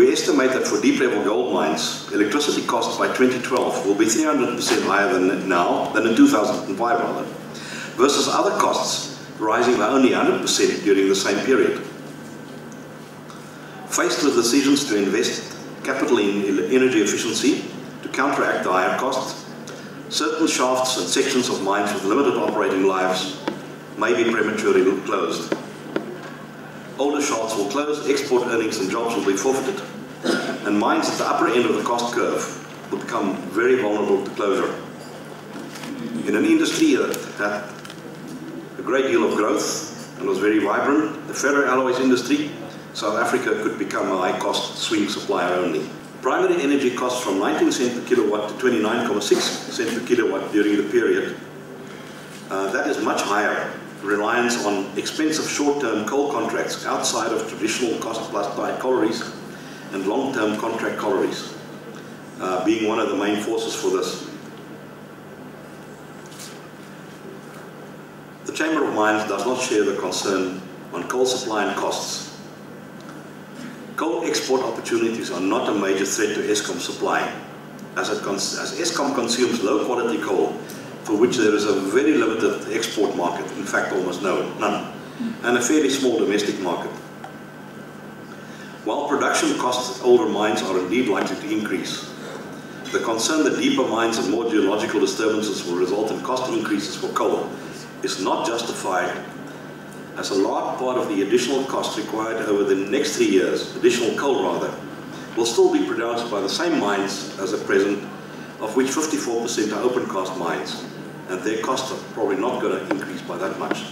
We estimate that for deep-level gold mines, electricity costs by 2012 will be 300% higher than now, than in 2005 rather, versus other costs rising by only 100% during the same period. Faced with decisions to invest capital in energy efficiency to counteract the higher costs, certain shafts and sections of mines with limited operating lives may be prematurely closed. Older shafts will close, export earnings and jobs will be forfeited, and mines at the upper end of the cost curve will become very vulnerable to closure. In an industry that had a great deal of growth and was very vibrant, the ferroalloys industry, South Africa could become a high-cost swing supplier only. Primary energy costs from 19 cents per kilowatt to 29.6 cents per kilowatt during the period. That is much higher reliance on expensive short-term coal contracts outside of traditional cost-plus type collieries and long-term contract collieries, being one of the main forces for this. The Chamber of Mines does not share the concern on coal supply and costs. Coal export opportunities are not a major threat to Eskom supply, as Eskom consumes low-quality coal, for which there is a very limited export market, in fact almost none, and a fairly small domestic market. While production costs at older mines are indeed likely to increase, the concern that deeper mines and more geological disturbances will result in cost increases for coal is not justified, as a large part of the additional cost required over the next 3 years, additional coal rather, will still be produced by the same mines as at present, of which 54% are open cast mines, and their costs are probably not going to increase by that much.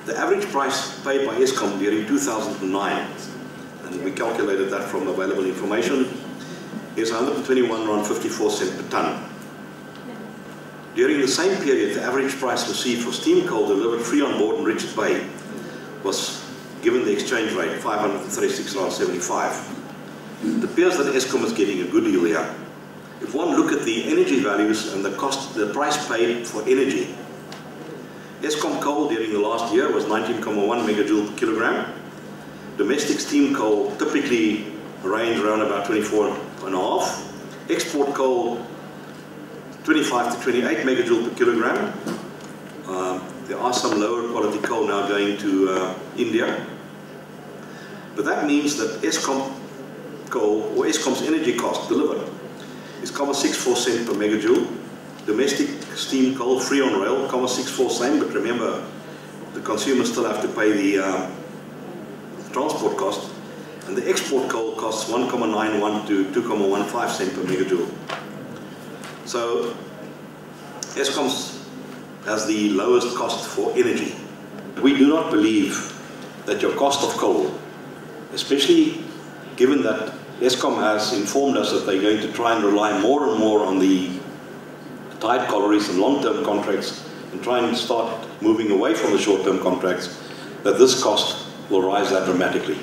The average price paid by Eskom during 2009, and we calculated that from available information, is 121.54 rand per tonne. During the same period, the average price received for steam coal delivered free on board in Richards Bay was, given the exchange rate, 536.75 rand. It appears that Eskom is getting a good deal here. If one look at the energy values and the price paid for energy, Eskom coal during the last year was 19.1 megajoule per kilogram. Domestic steam coal typically range around about 24.5. Export coal 25 to 28 megajoule per kilogram. There are some lower quality coal now going to India. But that means that Eskom coal, or Eskom's energy cost delivered, is 0.64 cents per megajoule. Domestic steam coal free on rail, 0.64 cents, but remember, the consumers still have to pay the transport cost. And the export coal costs 1.91 to 2.15 cents per megajoule. So Eskoms has the lowest cost for energy. We do not believe that your cost of coal, especially given that Eskom has informed us that they're going to try and rely more and more on the tight collieries and long-term contracts and try and start moving away from the short-term contracts, that this cost will rise that dramatically.